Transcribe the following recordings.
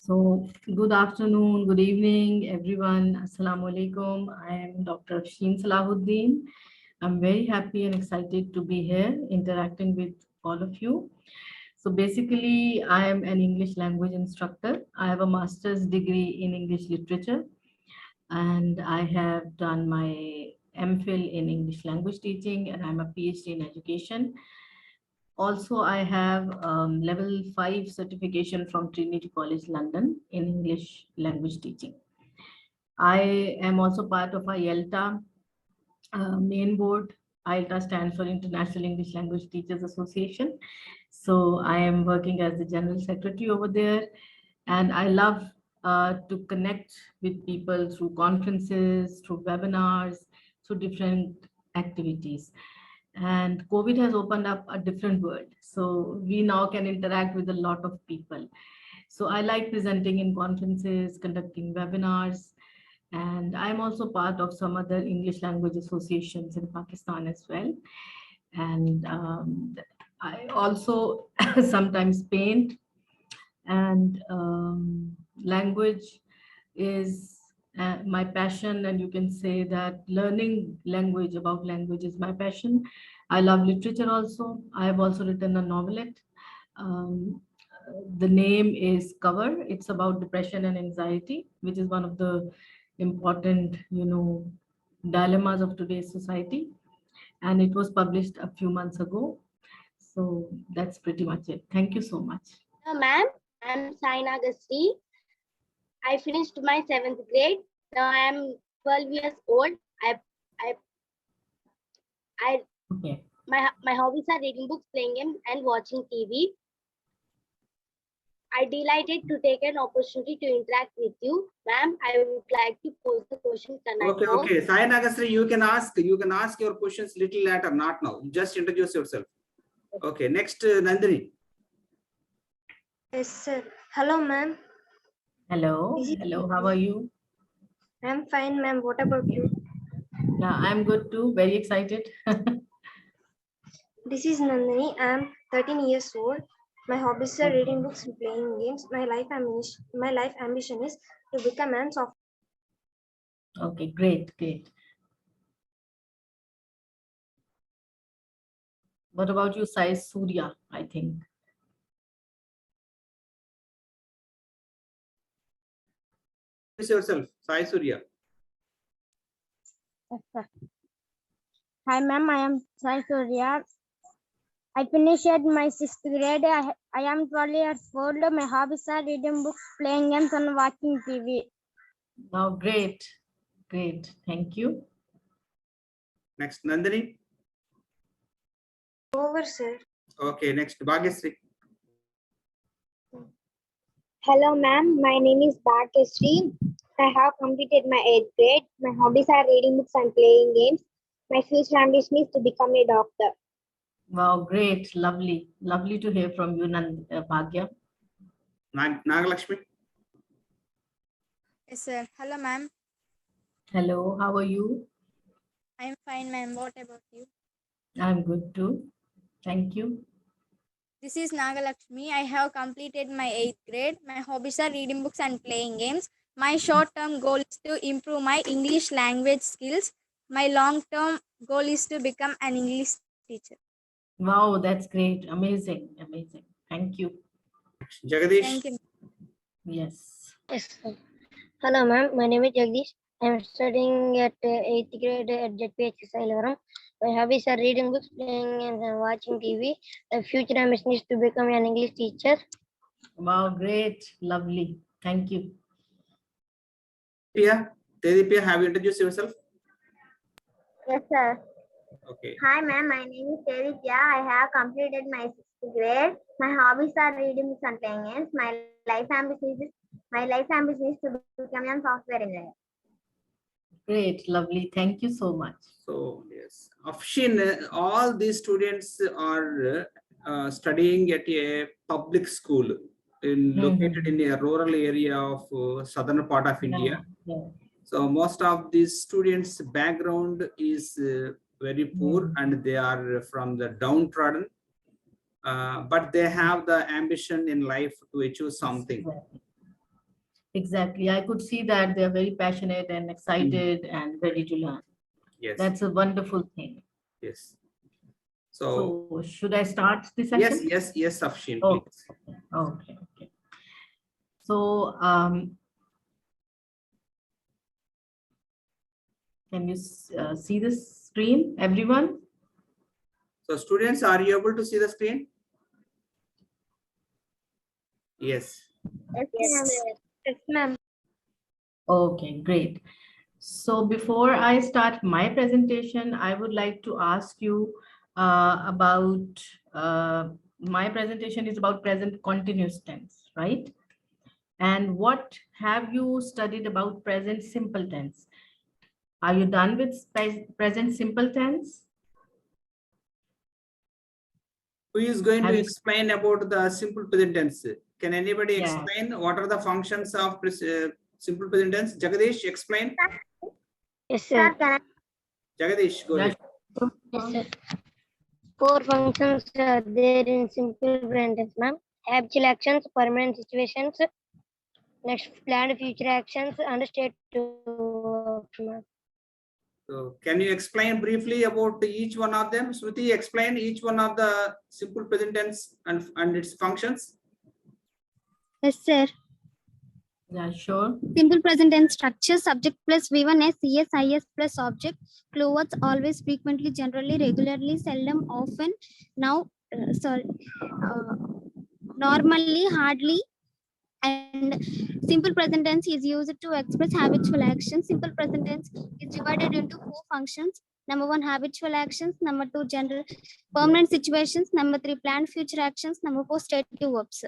So, good afternoon, good evening, everyone. Assalamu alaikum. I am Dr. Sheen Salahuddin. I'm very happy and excited to be here interacting with all of you. So, basically, I am an English language instructor. I have a master's degree in English literature, and I have done my MPhil in English language teaching, and I'm a PhD in education. Also, I have level 5 certification from Trinity College London in English language teaching. I am also part of IELTA main board. IELTA stands for International English Language Teachers Association. So I am working as the general secretary over there, and I love to connect with people through conferences, through webinars, through different activities. And COVID has opened up a different world. So we now can interact with a lot of people. So I like presenting in conferences, conducting webinars, and I'm also part of some other English language associations in Pakistan as well. And I also sometimes paint, and language is my passion, and you can say that learning language about language is my passion. I love literature also. I have also written a novelette. Um, the name is Cover. It's about depression and anxiety, which is one of the important, dilemmas of today's society. And it was published a few months ago. So that's pretty much it. Thank you so much. Ma'am, I'm Saina Gastri. I finished my 7th grade. Now I am 12 years old. Okay. My hobbies are reading books, playing games, and watching TV. I delighted to take an opportunity to interact with you, ma'am. I would like to pose the question. Okay. Saina Gastri, you can ask your questions little later, not now. Just introduce yourself. Okay. Next, Nandini. Yes, sir. Hello, ma'am. Hello. Hello. How are you? I'm fine, ma'am. What about you? Yeah, I'm good too. Very excited. This is Nandini. I'm 13 years old. My hobbies are reading books and playing games. My life ambition is to become an software. Okay, great. What about you, Sai Surya, I think? Introduce yourself, Sai Surya. Yes, sir. Hi, ma'am. I am Sai Surya. I finished my 6th grade. I am 12 years old. My hobbies are reading books, playing games, and watching TV. Wow, great. Thank you. Next, Nandini. Over, sir. Okay. Next, Bhagyasri. Hello, ma'am. My name is Bhagyasri. I have completed my 8th grade. My hobbies are reading books and playing games. My future ambition is to become a doctor. Wow, great. Lovely to hear from you, Bhagya. Nagalakshmi. Yes, sir. Hello, ma'am. Hello, how are you? I am fine, ma'am. What about you? I'm good too. Thank you. This is Nagalakshmi. I have completed my 8th grade. My hobbies are reading books and playing games. My short-term goal is to improve my English language skills. My long-term goal is to become an English teacher. Wow, that's great. Amazing. Thank you. Jagadish. Thank you. Yes. Yes, sir. Hello, ma'am. My name is Jagdish. I am studying at 8th grade at ZPH Sailoram. My hobbies are reading books, playing games, and watching TV. The future ambition is to become an English teacher. Wow, great. Lovely. Thank you. Tedipya, have you introduced yourself? Yes, sir. Okay. Hi, ma'am. My name is Tevidya. I have completed my 6th grade. My hobbies are reading books and playing games. My life ambition is to become a software engineer. Great, lovely. Thank you so much. So yes, Afshin, all these students are studying at a public school located in a rural area of southern part of India. Yeah. So most of these students' background is very poor and they are from the downtrodden, but they have the ambition in life to achieve something. Exactly. I could see that they're very passionate and excited and ready to learn. Yes. That's a wonderful thing. Yes. So So should I start the yes, session? yes, Afshin, Oh, please. okay. So can you see the screen, everyone? So students, are you able to see the screen? Yes. Yes, ma'am. Okay, great. So before I start my presentation, I would like to ask you about my presentation is about present continuous tense, right? And what have you studied about present simple tense? Are you done with present simple tense? Who is going Have to you? explain about the simple present tense? Can anybody Yeah. explain what are the functions of simple present tense? Jagadish, explain. Yes, Sir, sir. can I? Jagadish, go ahead. Yes, sir. 4 functions are there in simple present tense, ma'am. Habitual actions, permanent situations, next planned future actions, and state verbs, ma'am. So can you explain briefly about each one of them? Shruti, explain each one of the simple present tense and its functions. Yes, sir. Yeah, sure. Simple present tense structure: subject plus V1 S, ES, IS plus object. Clue words: always, frequently, generally, regularly, seldom, often, now, normally, hardly. And simple present tense is used to express habitual actions. Simple present tense is divided into 4 functions. Number 1, habitual actions. Number 2, general permanent situations. Number 3, planned future actions. Number 4, stative verbs.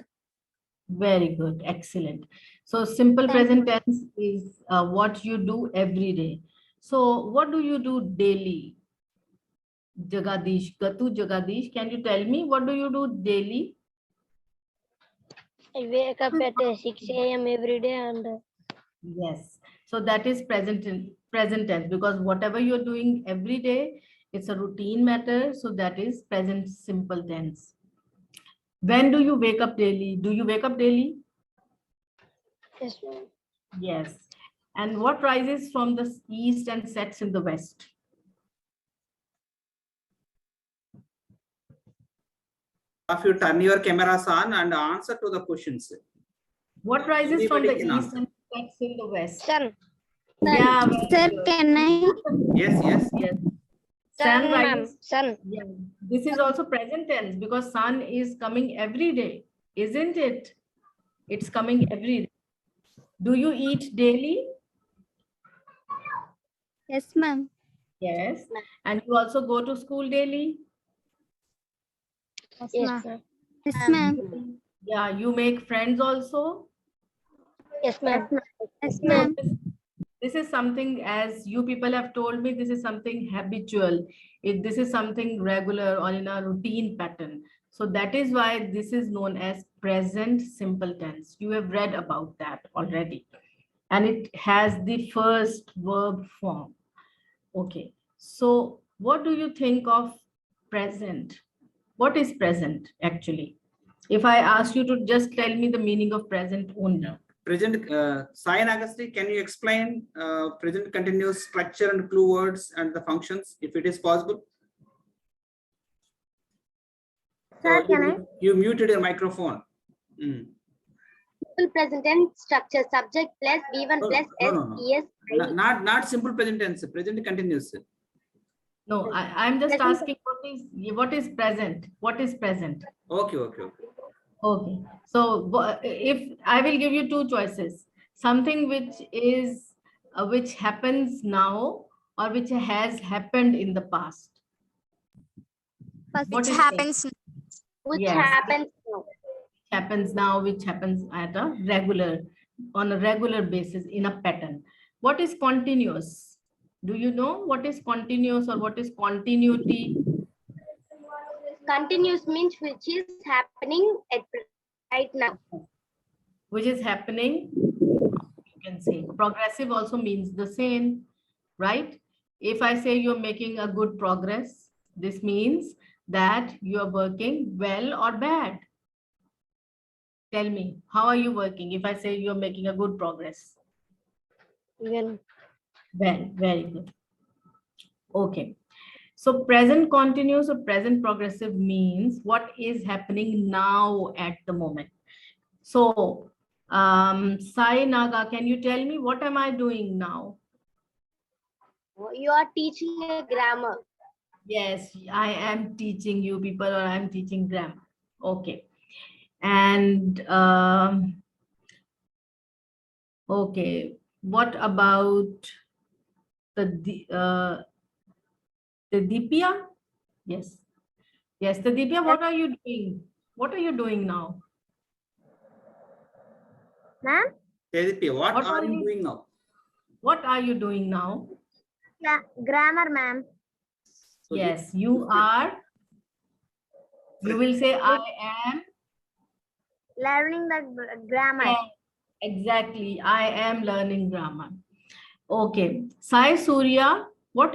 Very good. Excellent. So simple present tense is what you do every day. So what do you do daily? Jagadish, Gatu Jagadish, can you tell me what do you do daily? I wake up at 6 a.m. every day and Yes. So that is present tense because whatever you're doing every day, it's a routine matter. So that is present simple tense. When do you wake up daily? Do you wake up daily? yes, ma'am. Yes. And what rises from the east and sets in the west? If you turn your cameras on and answer to the questions. What rises from Anybody the can east answer. and sets in the west? Sun. Yeah, very Sir, good. can I? Yes, yes. Yes. Sun, Sun ma'am. rises. Sun. Yeah. This is also present tense because sun is coming every day, isn't it? It's coming every day. Do you eat daily? Yes, ma'am. Yes. And you also go to school daily? Yes, Yes, ma'am. ma'am. Yes, ma'am. Yeah. You make friends also? Yes, ma'am. Yes, So ma'am. this is something, as you people have told me, this is something habitual. This is something regular or in a routine pattern. So that is why this is known as present simple tense. You have read about that already. And it has the first verb form. Okay. So what do you think of present? What is present actually? If I ask you to just tell me the meaning of present only. Present, Sai and Agasti, can you explain present continuous structure and clue words and the functions, if it is possible? Sir, can I? You muted your microphone. Simple present tense structure: subject plus V1 plus S, No. ES, Not simple present tense, present continuous. No, I'm just Present. asking what is present? What is present? Okay. Okay. So if I will give you two choices, something which is which happens now or which has happened in the past. First, What it is happens. which Yes. happens now. Happens now, which happens at a on a regular basis in a pattern. What is continuous? Do you know what is continuous or what is continuity? Continuous means which is happening at right now. Which is happening, you can say. Progressive also means the same, right? If I say you're making a good progress, this means that you are working well or bad. Tell me, how are you working? If I say you're making a good progress. Well, Well, very good. Okay. So present continuous or present progressive means what is happening now at the moment. So, Sai Naga, can you tell me what am I doing now? you are teaching a grammar. Yes, I am teaching you people, or I'm teaching grammar. Okay. And okay, what about the Deepya? Yes. Yes, the Deepya, what are you doing? What are you doing now? Ma'am? Tedipya, what What are are you you doing now? what are you doing now? Yeah, grammar, ma'am. So Yes, you are. You will say I am. Learning the grammar. Yes, exactly. I am learning grammar. Okay. Sai Surya, what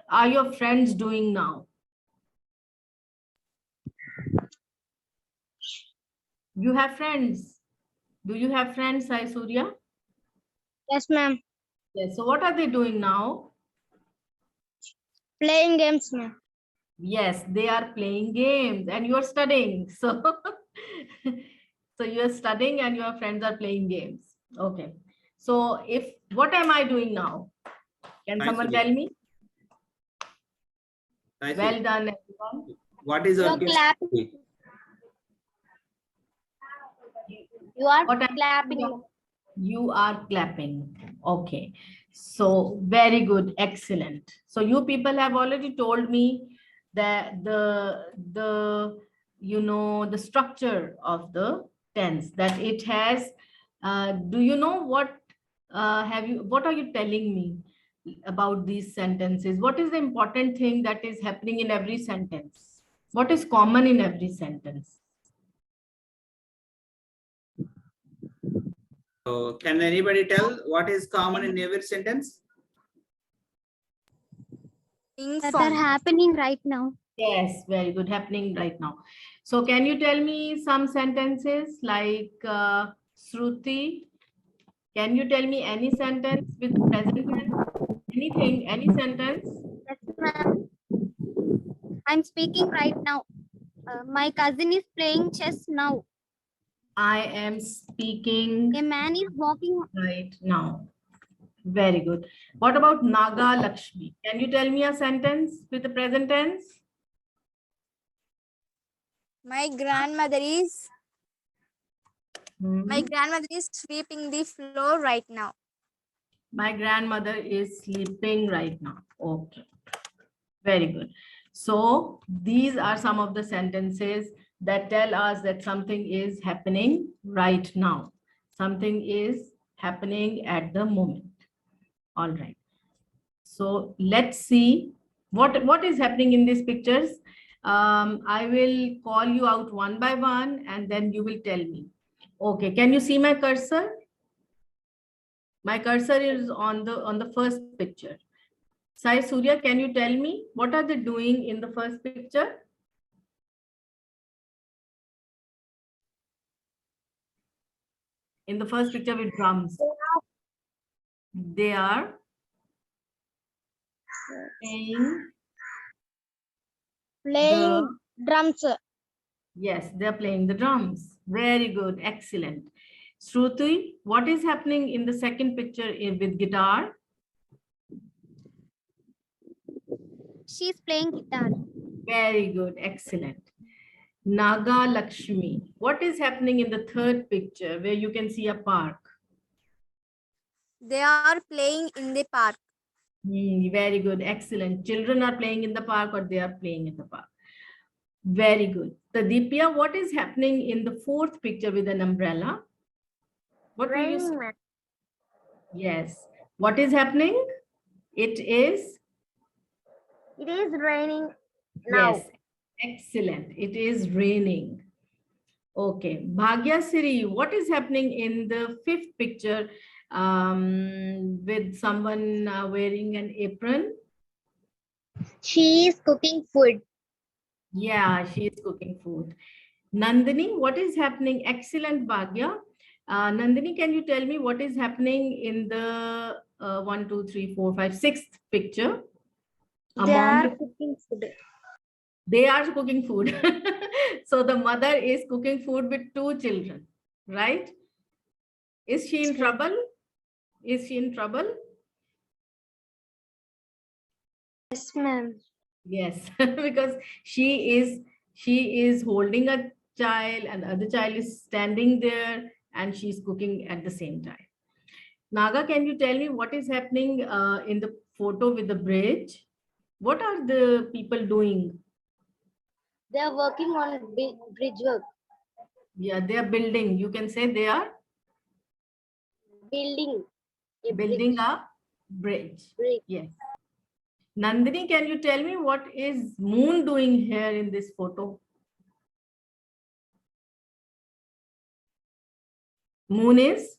are your friends doing now? You have friends. Do you have friends, Sai Surya? Yes, ma'am. Yes. So what are they doing now? Playing games, ma'am. Yes, they are playing games and you are studying. So, so you are studying and your friends are playing games. Okay. So if what am I doing now? Can Sai someone Surya. tell me? Sai Well Surya. done, everyone. What is You our are clapping. You are What am clapping. you? You are clapping. Okay. So very good. Excellent. So you people have already told me that the structure of the tense, that it has do you know what are you telling me about these sentences? What is the important thing that is happening in every sentence? What is common in every sentence? So can anybody tell what is common in every sentence? That are happening right now. Yes, very good. Happening right now. So can you tell me some sentences like Shruti? Can you tell me any sentence with present tense? Anything, any sentence? Yes, ma'am. I'm speaking right now. My cousin is playing chess now. I am speaking A man is walking. right now. Very good. What about Naga Lakshmi? Can you tell me a sentence with the present tense? My grandmother is Hmm. my grandmother is sweeping the floor right now. My grandmother is sleeping right now. Okay. Very good. So these are some of the sentences that tell us that something is happening right now. Something is happening at the moment. All right. So let's see what is happening in these pictures. I will call you out one by one and then you will tell me. Okay. Can you see my cursor? My cursor is on the first picture. Sai Surya, can you tell me what are they doing in the first picture? In the first picture with drums. They are Playing drums. yes, they're playing the drums. Very good, excellent. Shruti, what is happening in the second picture with guitar? She's playing guitar. Very good, excellent. Naga Lakshmi, what is happening in the third picture where you can see a park? They are playing in the park. Very good, excellent. Children are playing in the park or they are playing in the park. Very good. The Deepya, what is happening in the fourth picture with an umbrella? What do you see? Raining. Yes. What is happening? It is? It is raining now. Yes. Excellent. It is raining. Okay. Bhagya Siri, what is happening in the fifth picture with someone wearing an apron? She is cooking food. Yeah, she is cooking food. Nandini, what is happening? Excellent, Bhagya. Nandini, can you tell me what is happening in the 1, 2, 3, 4, 5, 6th picture? They are Among cooking food. they are cooking food. So the mother is cooking food with 2 children, right? Is she in trouble? Is she in trouble? Yes, ma'am. Yes, because she is holding a child and the other child is standing there and she's cooking at the same time. Naga, can you tell me what is happening in the photo with the bridge? What are the people doing? They are working on bridge work. Yeah, they are building. You can say they are Building a building bridge. a bridge. Bridge. Yes. Nandini, can you tell me what is Moon doing here in this photo? Moon is?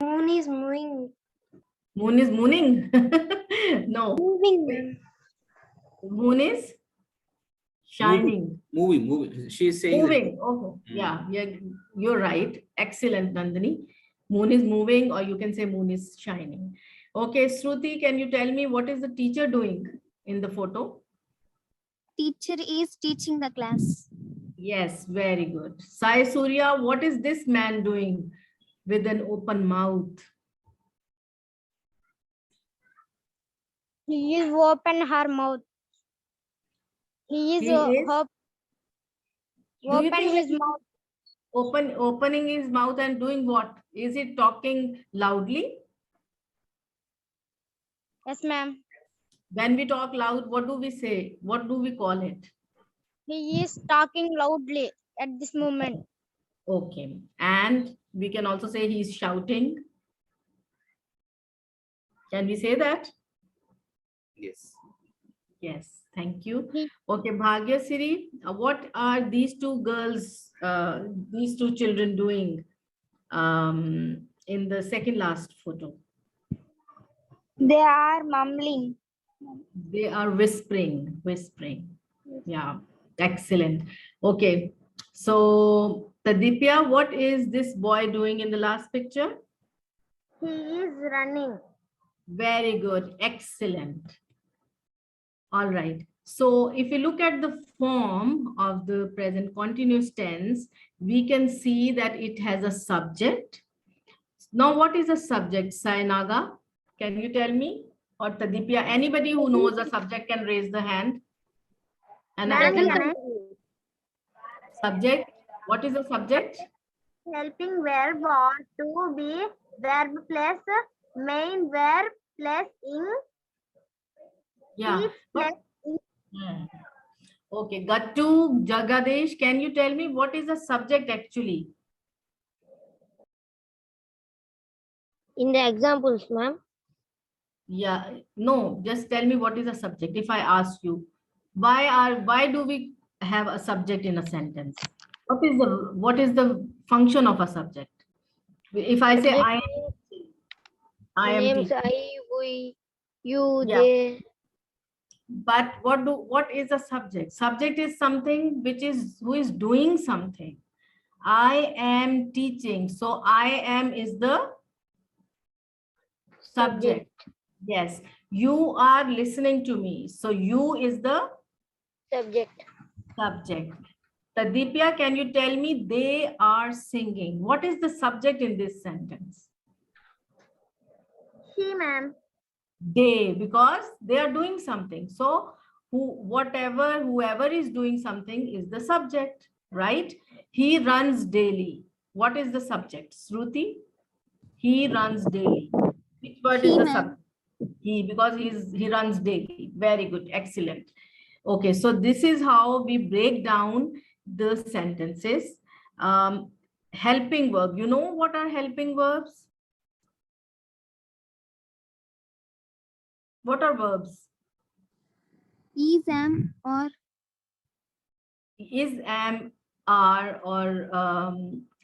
Moon is moving. Moon is mooning. No. Moving, ma'am. Moon is shining. Moving. She is saying that. Moving. Oh, yeah, you're right. Excellent, Nandini. Moon is moving, or you can say moon is shining. Okay, Shruti, can you tell me what is the teacher doing in the photo? Teacher is teaching the class. Yes, very good. Sai Surya, what is this man doing with an open mouth? He is open her mouth. He is He is. Do you open think his he is mouth. opening his mouth and doing what? Is it talking loudly? Yes, ma'am. When we talk loud, what do we say? What do we call it? He is talking loudly at this moment. Okay. And we can also say he's shouting. Can we say that? Yes. Yes. Thank you. He- Okay, Bhagyasiri, what are these 2 girls, these 2 children doing in the second last photo? They are mumbling. They are whispering. Yeah, excellent. Okay. So, Tadipya, what is this boy doing in the last picture? He is running. Very good. Excellent. All right. So if you look at the form of the present continuous tense, we can see that it has a subject. Now, what is a subject, Sainaga? Can you tell me? Or Tadipya, anybody who knows the subject can raise the hand. And Ma'am, I can I? subject, what is the subject? Helping verb or to be verb plus main verb plus ing. Yeah. Each plus ing. Okay, Gattu, Jagadesh, can you tell me what is the subject actually? In the examples, ma'am. Yeah, no, just tell me what is a subject. If I ask you, why do we have a subject in a sentence? What is the function of a subject? If I say I am Names teaching, I, we, you, yeah. they. But what is a subject? Subject is something which is who is doing something. I am teaching. So I am is the subject. Yes. You are listening to me. So you is the Subject. subject. Tadipya, can you tell me they are singing? What is the subject in this sentence? She, ma'am. They, because they are doing something. So whoever is doing something is the subject, right? He runs daily. What is the subject? Shruti? He runs daily. Which word is the subject? He, because he runs daily. Very good. Excellent. Okay, so this is how we break down the sentences. Helping verb. You know what are helping verbs? What are verbs? Is, am, or. Is, am, are, or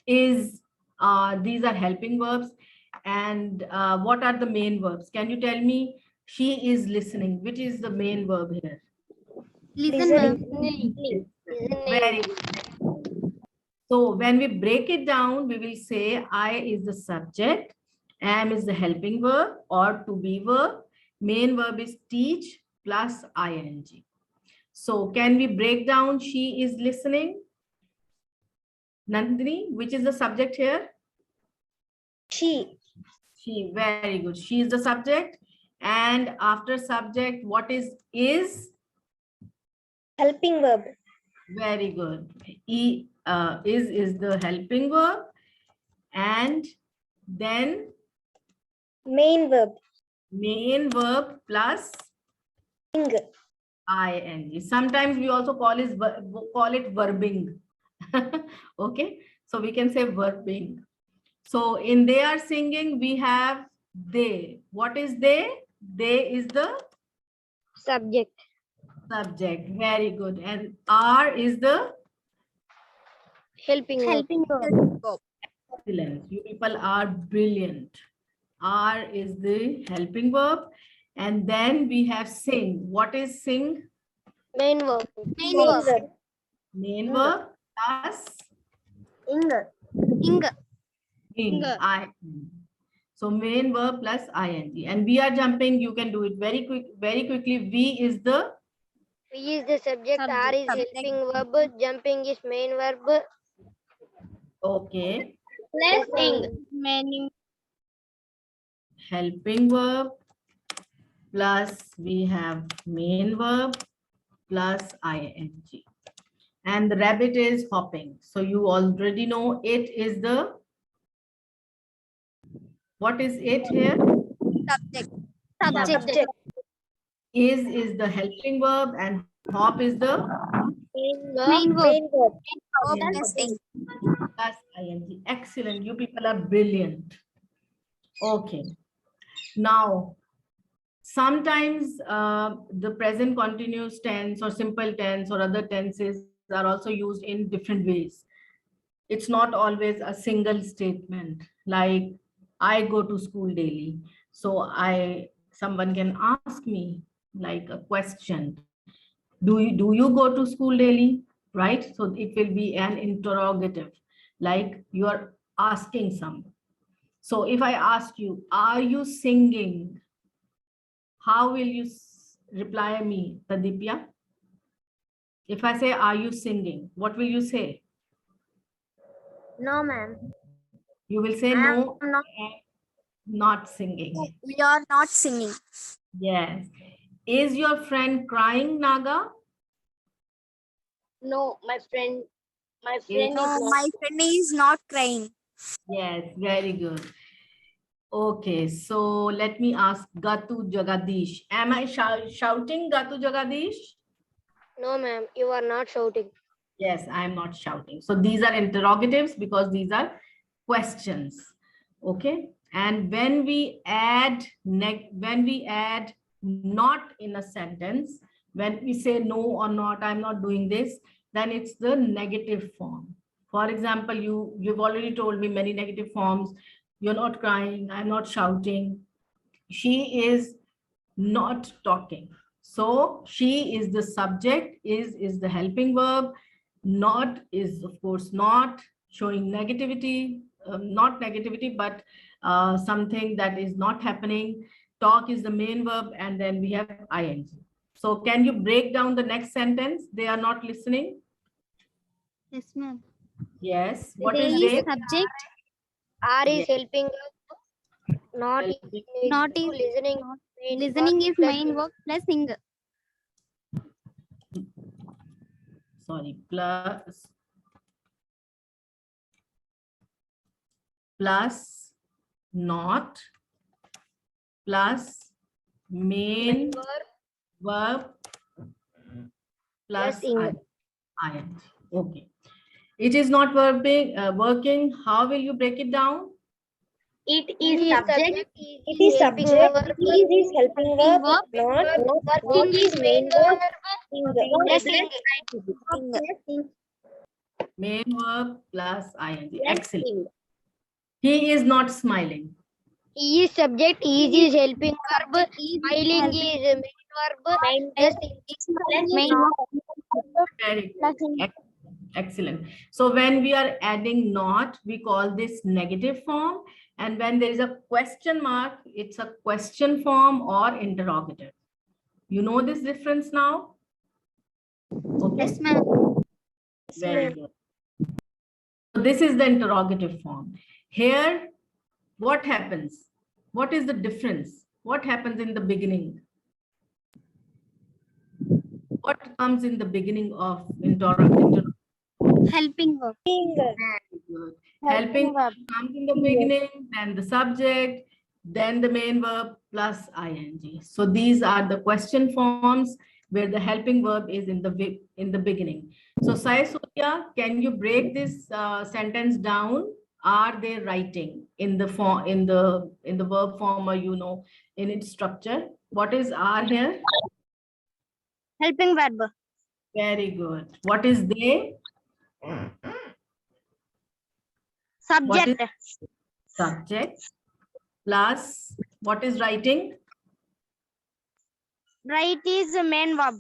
is. These are helping verbs. And what are the main verbs? Can you tell me? She is listening. Which is the main verb here? Listen, ma'am. Listening. Very good. So when we break it down, we will say I is the subject, am is the helping verb or to be verb, main verb is teach plus ing. So can we break down she is listening? Nandini, which is the subject here? She. She, very good. She is the subject. And after subject, what is? Helping verb. Very good. Is the helping verb. And then Main verb. main verb plus Ing. ing. Sometimes we also call it verbing. Okay, so we can say verbing. So in they are singing, we have they. What is they? They is the Subject. subject. Very good. And are is the Helping verb. Helping verb. excellent. You people are brilliant. Are is the helping verb. And then we have sing. What is sing? Main verb. Main verb. Main verb plus Ing. Ing. ing. So main verb plus ing. And we are jumping. You can do it very quickly. V is the V is the subject. R is Subject. helping verb. Jumping is main verb. okay. Plus ing. Main. Helping verb plus we have main verb plus ing. And the rabbit is hopping. So you already know it is the, what is it here? Subject. Subject. Is the helping verb and hop is the Main verb. Main verb. Verb Main plus ing. plus ing. Excellent. You people are brilliant. Okay. Now, sometimes the present continuous tense or simple tense or other tenses are also used in different ways. It's not always a single statement like I go to school daily. So someone can ask me like a question. Do you go to school daily? Right? So it will be an interrogative, like you are asking someone. So if I ask you, are you singing? How will you reply me, Tadipya? If I say, are you singing? What will you say? No, ma'am. You will say I am no, not. not singing. We are not singing. Yes. Is your friend crying, Naga? No, my friend. My Is- friend No, is not. my friend is not crying. Yes, very good. Okay, so let me ask Gatu Jagadish. Am I shouting Gatu Jagadish? No, ma'am. You are not shouting. Yes, I am not shouting. So these are interrogatives because these are questions. Okay. And when we add not in a sentence, when we say no or not, I'm not doing this, then it's the negative form. For example, you've already told me many negative forms. You're not crying, I'm not shouting. She is not talking. So she is the subject, is the helping verb, not is of course not showing negativity, not negativity, but something that is not happening. Talk is the main verb, and then we have ing. So can you break down the next sentence? They are not listening. Yes, ma'am. Yes. What They is is they? subject. R is Yes. helping verb. Not is Not is listening. not. Main Listening verb is plus main ing. verb plus ing. Sorry, plus not plus main verb plus ing. ing. Okay. It is not working. How will you break it down? It It is subject. It is subject. It is helping verb. Not. Working is main verb. Plus ing. Ing. Main verb plus ing. Plus Excellent. ing. He is not smiling. He is subject. He is helping verb. Smiling is main verb. Plus ing. Main verb. Very plus good. ing. Excellent. So when we are adding not, we call this negative form. And when there is a question mark, it's a question form or interrogative. You know this difference now? Okay. Yes, ma'am. Very good. So this is the interrogative form. Here, what happens? What is the difference? What happens in the beginning? What comes in the beginning of interrogative? Helping verb. Good. Helping verb comes in the beginning, then the subject, then the main verb plus ing. So these are the question forms where the helping verb is in the beginning. So Sai Surya, can you break this sentence down? Are they writing in the form in the verb form, or in its structure? What is are here? Helping verb. Very good. What is they? What is Subject. subject plus what is writing? Right is main verb.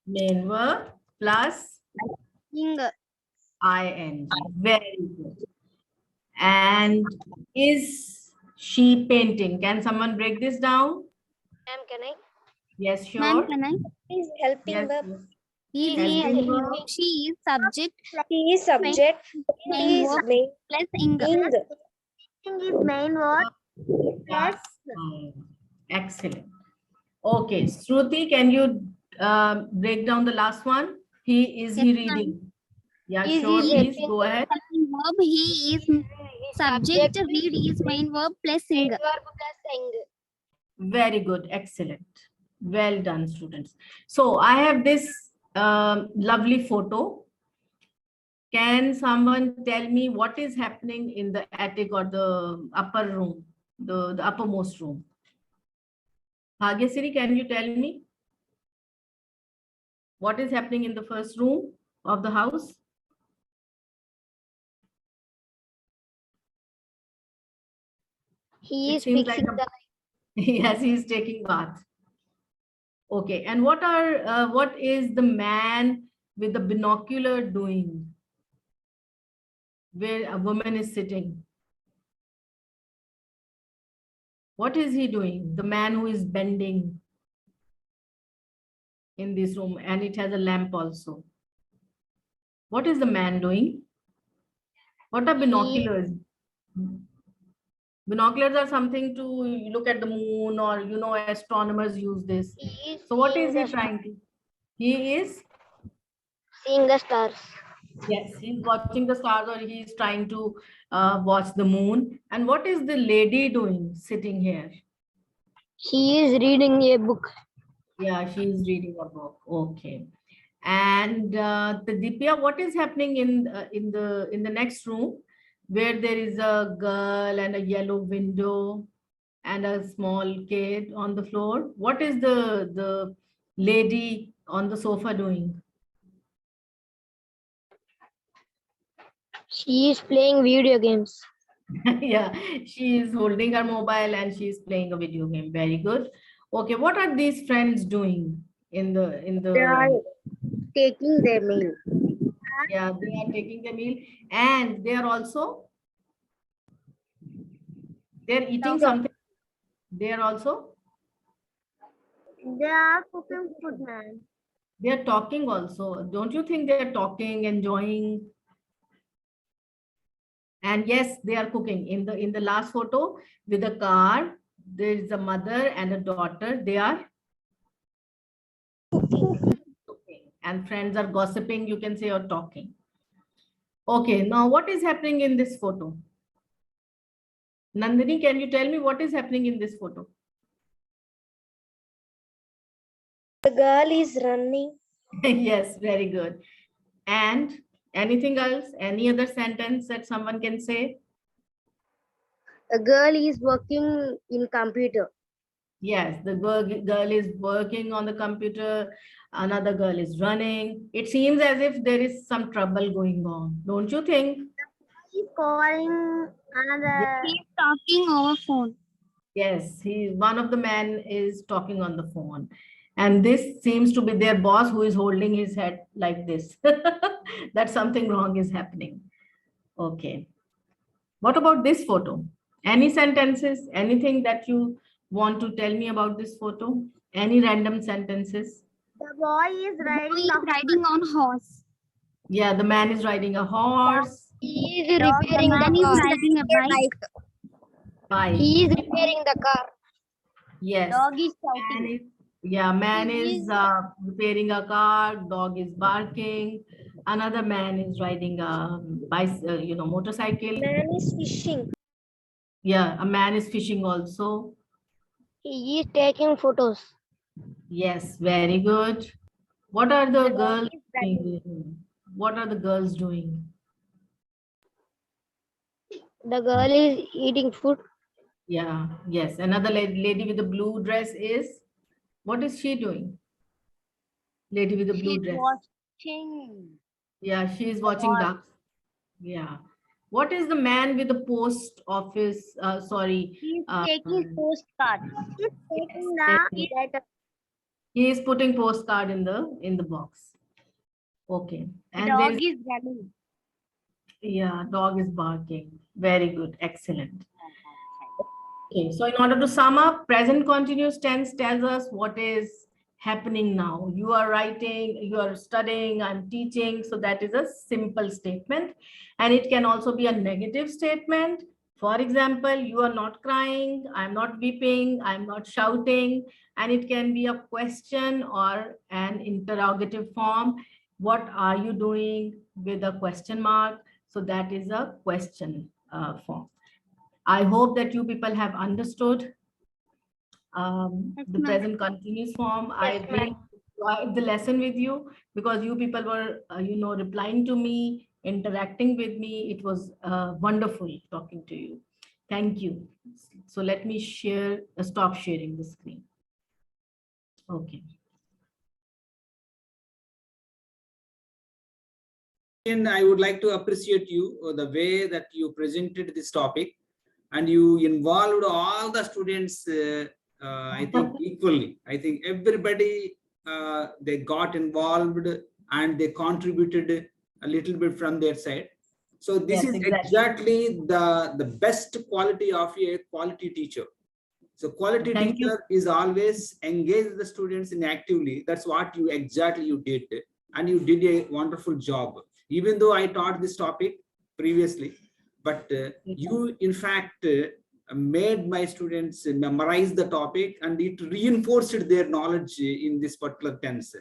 Main verb plus Ing. ing. Very good. And is she painting? Can someone break this down? Ma'am, can I? Yes, Ma'am, sure. can I? Is helping Yes, verb. yes. He Helping is verb. she is subject He is subject. main He is verb main. plus ing. Ing. Ing is main verb Plus ing. Excellent. Okay, Shruti, can you break down the last one? Is he Yes, ma'am. reading? Yeah, Is sure, he please go ahead. verb? He is subject. Read is main verb plus ing. Verb plus ing. Very good. Excellent. Well done, students. So I have this lovely photo. Can someone tell me what is happening in the attic or the upper room, the uppermost room? Bhagyasiri, can you tell me what is happening in the first room of the house? He It is seems fixing like the yes, he is taking bath. Okay, and what is the man with the binocular doing? Where a woman is sitting. What is he doing? The man who is bending in this room, and it has a lamp also. What is the man doing? What are binoculars? Binoculars are something to look at the moon, or astronomers use this. He is So what seeing is he the trying to? He is, seeing the stars. yes, he's watching the stars, or he is trying to watch the moon. And what is the lady doing sitting here? She is reading a book. Yeah, she is reading a book. Okay. And the Dipya, what is happening in the next room, where there is a girl and a yellow window and a small kid on the floor? What is the lady on the sofa doing? She is playing video games. Yeah, she is holding her mobile and she is playing a video game. Very good. Okay, what are these friends doing They are taking their meal. yeah, they are taking the meal, and they are also they're eating something. They are also They are cooking food, ma'am. they are talking also. Don't you think they are talking, enjoying? And yes, they are cooking. In the last photo with a car, there is a mother and a daughter. They are cooking, and friends are gossiping, you can say, or talking. Okay, now what is happening in this photo? Nandini, can you tell me what is happening in this photo? The girl is running. Yes, very good. And anything else? Any other sentence that someone can say? A girl is working in computer. Yes, the girl is working on the computer. Another girl is running. It seems as if there is some trouble going on. Don't you think? He's calling another. He's talking over phone. Yes, one of the men is talking on the phone. And this seems to be their boss who is holding his head like this. That something wrong is happening. Okay. What about this photo? Any sentences, anything that you want to tell me about this photo? Any random sentences? The boy is riding the riding on horse. Yeah, the man is riding a horse. He is dog. repairing Man the is car. riding a bike. Bike. He is repairing the car. Yes. Dog is Man shouting. is, yeah, man He is repairing a car. Dog is barking. Another man is riding a motorcycle. Man is fishing. Yeah, a man is fishing also. He is taking photos. Yes, very good. What are the dog girls is running. doing? What are the girls doing? The girl is eating food. Yeah, yes. Another lady with the blue dress is, what is she doing? Lady with the blue dress. Watching. Yeah, she is watching ducks. Yeah. What is the man with the post office? Sorry. He's taking postcard. He's taking the letter. He is putting postcard in the box. Okay. And there Dog is, is running. yeah, dog is barking. Very good. Excellent. Okay, so in order to sum up, present continuous tense tells us what is happening now. You are writing, you are studying, I'm teaching. So that is a simple statement. And it can also be a negative statement. For example, you are not crying, I'm not weeping, I'm not shouting. And it can be a question or an interrogative form. What are you doing with a question mark? So that is a question form. I hope that you people have understood the present continuous form. I really enjoyed the lesson with you because you people were, replying to me, interacting with me. It was wonderful talking to you. Thank you. So let me stop sharing the screen. Okay. And I would like to appreciate you the way that you presented this topic and you involved all the students, I think equally. I think everybody, they got involved and they contributed a little bit from their side. So this Yes, is exactly. the best quality of a quality teacher. So quality Thank you. teacher is always engage the students in actively. That's what you did. And you did a wonderful job. Even though I taught this topic previously, but you in fact made my students memorize the topic and it reinforced their knowledge in this particular tense.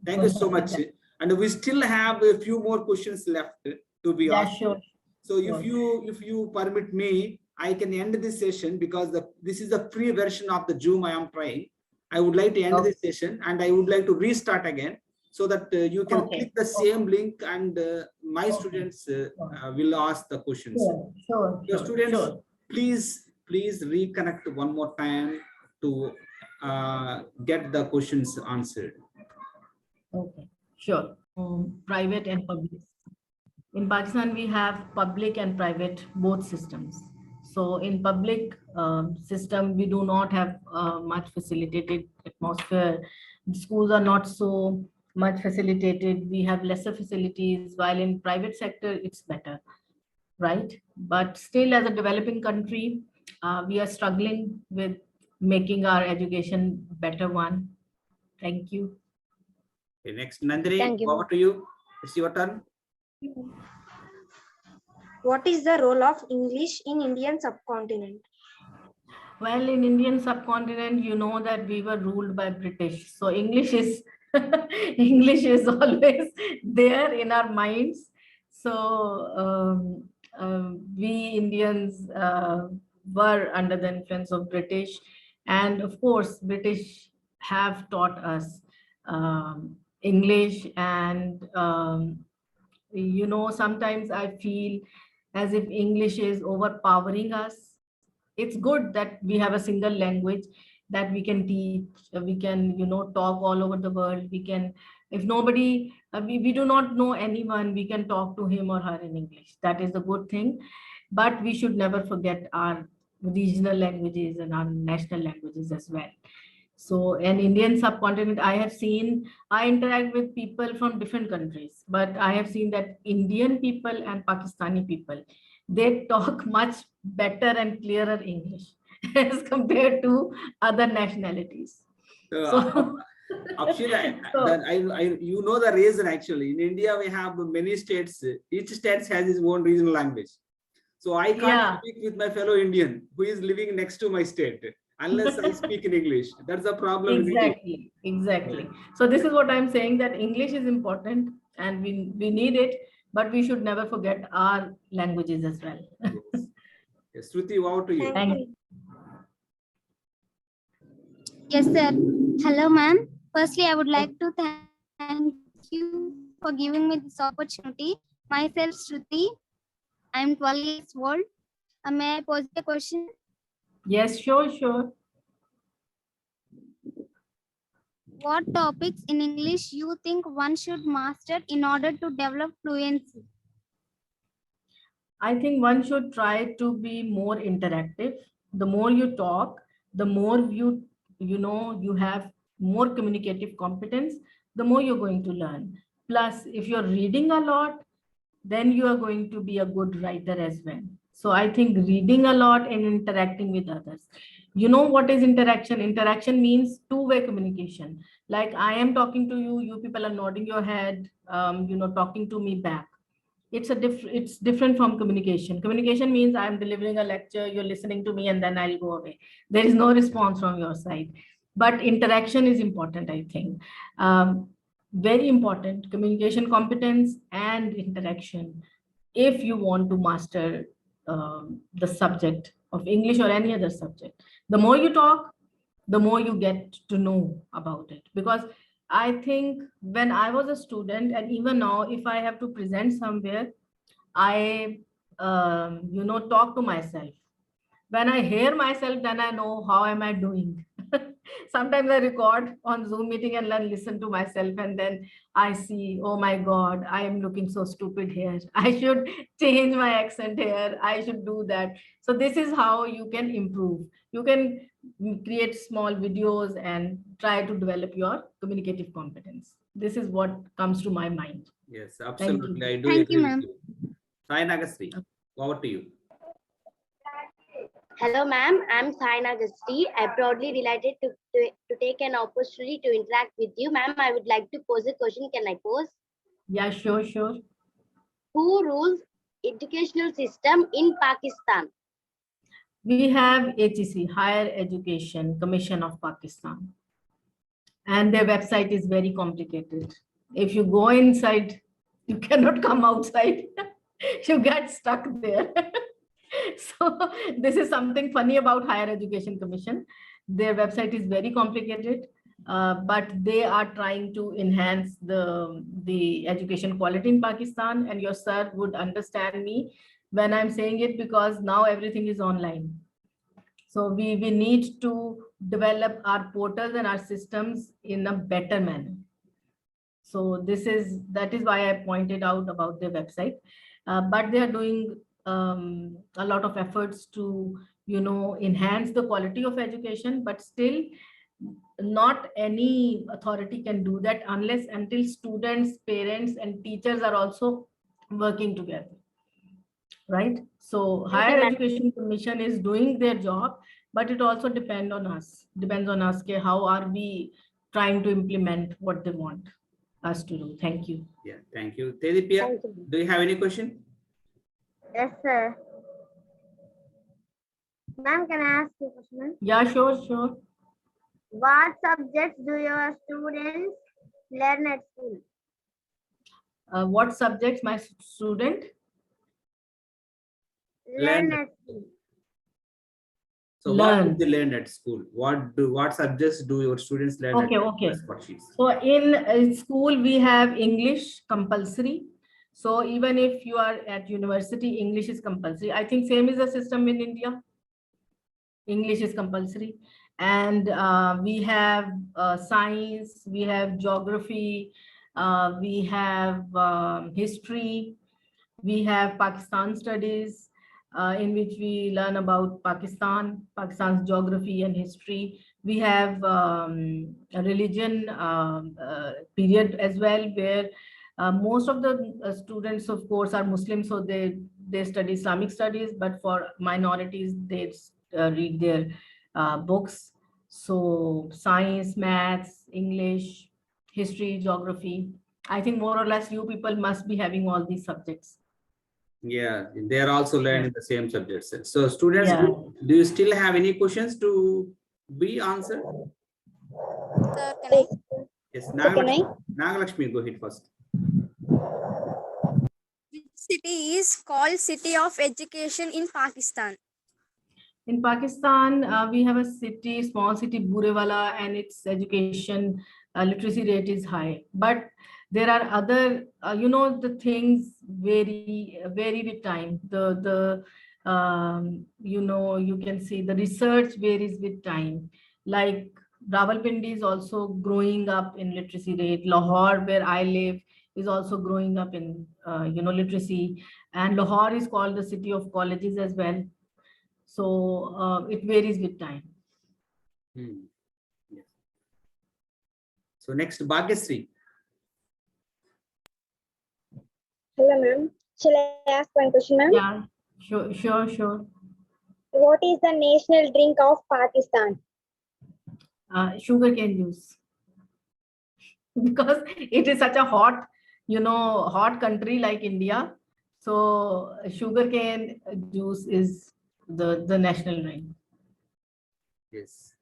Thank you so much. And we still have a few more questions left to be asked. Sure. So if you permit me, I can end this session because this is the free version of the Zoom I am trying. I would like to end this session and I would like to restart again so that you can click the same link and my students will ask the questions. Sure. Your students, please reconnect one more time to get the questions answered. Okay, sure. Private and public. In Pakistan, we have public and private both systems. So in public system, we do not have much facilitated atmosphere. The schools are not so much facilitated. We have lesser facilities, while in private sector, it's better, right? But still, as a developing country, we are struggling with making our education better one. Thank you. Okay, next, Nandini, over to you. It's your turn. What is the role of English in Indian subcontinent? Well, in Indian subcontinent, you know that we were ruled by British. So English is English is always there in our minds. So we Indians were under the influence of British, and of course, British have taught us English, and sometimes I feel as if English is overpowering us. It's good that we have a single language that we can teach, we can, talk all over the world. We can, if nobody, we do not know anyone, we can talk to him or her in English. That is a good thing. But we should never forget our regional languages and our national languages as well. So an Indian subcontinent, I interact with people from different countries, but I have seen that Indian people and Pakistani people, they talk much better and clearer English as compared to other nationalities. So, Actually, so you know the reason actually. In India, we have many states. Each state has its own regional language. So I can't yeah. speak with my fellow Indian who is living next to my state unless I speak in English. That's the problem in India. Exactly. So this is what I'm saying, that English is important and we need it, but we should never forget our languages as well. Yes. Yes, Shruti, over to you. Thank you. Yes, sir. Hello, ma'am. Firstly, I would like to thank you for giving me this opportunity. Myself, Shruti. I am 12 years old. May I pose a question? Yes, sure. What topics in English you think one should master in order to develop fluency? I think one should try to be more interactive. The more you talk, the more you have more communicative competence, the more you're going to learn. Plus, if you're reading a lot, then you are going to be a good writer as well. So I think reading a lot and interacting with others. You know what is interaction? Interaction means two-way communication. Like I am talking to you, you people are nodding your head, talking to me back. It's different from communication means I'm delivering a lecture, you're listening to me, and then I'll go away. There is no response from your side. But interaction is important, I think. Very important, communication competence and interaction, if you want to master the subject of English or any other subject. The more you talk, the more you get to know about it. Because I think when I was a student, and even now, if I have to present somewhere, I, talk to myself. When I hear myself, then I know how am I doing. Sometimes I record on Zoom meeting and then listen to myself, and then I see, oh my God, I am looking so stupid here. I should change my accent here. I should do that. So this is how you can improve. You can create small videos and try to develop your communicative competence. This is what comes to my mind. Yes, Thank absolutely. you. I do Thank agree you, with ma'am. you. Sai Nagastri, over to you. Hello, ma'am. I'm Saina Gasti. I proudly delighted to take an opportunity to interact with you. Ma'am, I would like to pose a question. Can I pose? Yeah, sure. Who rules educational system in Pakistan? We have HEC, Higher Education Commission of Pakistan, and their website is very complicated. If you go inside, you cannot come outside. You get stuck there. So this is something funny about Higher Education Commission. Their website is very complicated, but they are trying to enhance the education quality in Pakistan. And your sir would understand me when I'm saying it, because now everything is online. So we need to develop our portals and our systems in a better manner. So that is why I pointed out about their website. But they are doing a lot of efforts to, enhance the quality of education, but still not any authority can do that until students, parents, and teachers are also working together. Right? So Thank you, Higher ma'am. Education Commission is doing their job, but it also depends on us. How are we trying to implement what they want us to do. Thank you. Yeah, thank you. Tedipia, Thank you. do you have any question? Yes, sir. Ma'am, can I ask you a question? Yeah, sure. What subjects do your students learn at school? What subjects my student? Learn at school. So what do Learn. they learn at school? What subjects do your students learn at school? Okay. That's what she's. So in school, we have English compulsory. So even if you are at university, English is compulsory. I think same is the system in India. English is compulsory. And we have science, we have geography, we have history, we have Pakistan studies, in which we learn about Pakistan's geography and history. We have a religion period as well, where most of the students, of course, are Muslims, so they study Islamic studies, but for minorities, they read their books. So science, maths, English, history, geography. I think more or less you people must be having all these subjects. Yeah, they are also learning the same subjects. So students, Yeah. do you still have any questions to be answered? Sir, can I? Yes, Can I? Nagalakshmi, go ahead first. Which city is called City of Education in Pakistan? In Pakistan, we have a city, small city, Burewala, and its education literacy rate is high. But there are other, the things vary with time. You can see the research varies with time. Like Rawalpindi is also growing up in literacy rate. Lahore, where I live, is also growing up in, literacy. And Lahore is called the city of colleges as well. So it varies with time. Yes. So next, Bhagyasri. Hello, ma'am. Shall I ask one question, ma'am? Yeah, sure. What is the national drink of Pakistan? Sugar cane juice. Because it is such a hot country like India. So sugarcane juice is the national drink. Yes.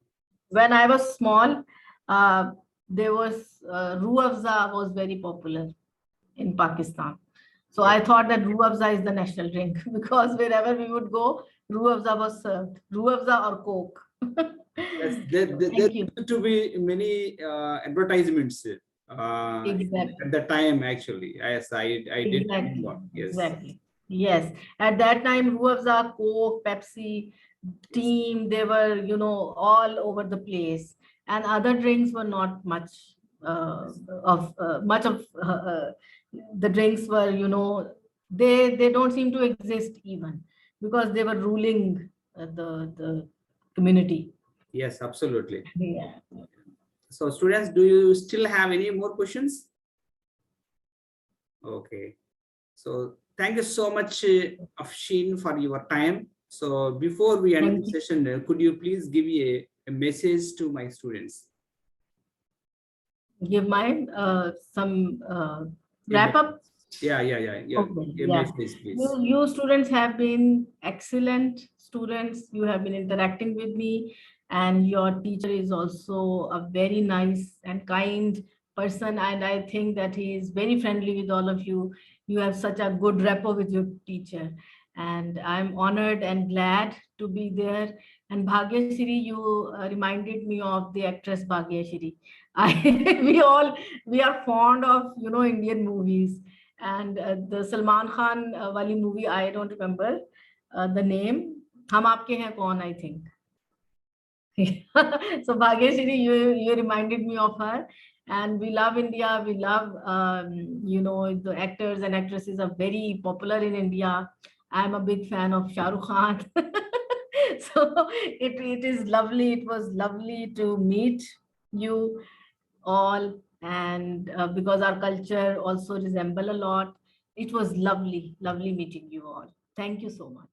When I was small, there was Rooh Afza was very popular in Pakistan. So I thought that Rooh Afza is the national drink because wherever we would go, Rooh Afza was served. Rooh Afza or Coke. Yes, there Thank you. used to be many advertisements Exactly. at the time. Actually, yes, I did Exactly. remember. Yes. Exactly. Yes. At that time, Rooh Afza, Coke, Pepsi, Team, they were, all over the place. And other drinks were not much much of the drinks were, they don't seem to exist even because they were ruling the community. Yes, absolutely. Yeah. So students, do you still have any more questions? Okay. So thank you so much, Afshin, for your time. So before we end Thank the you. session, could you please give me a message to my students? Give my some wrap up. Yeah. Okay, A yeah. message, please. You students have been excellent students. You have been interacting with me, and your teacher is also a very nice and kind person. And I think that he is very friendly with all of you. You have such a good rapport with your teacher. And I'm honored and glad to be there. And Bhagyashri, you reminded me of the actress Bhagyashri. We are fond of, Indian movies. And the Salman Khan wali movie, I don't remember the name. Hum Aapke Hain Kaun, I think. So Bhagyashri, you reminded me of her. And we love India. We love, the actors and actresses are very popular in India. I'm a big fan of Shah Rukh Khan. So it is lovely. It was lovely to meet you all, and because our culture also resemble a lot, it was lovely meeting you all. Thank you so much.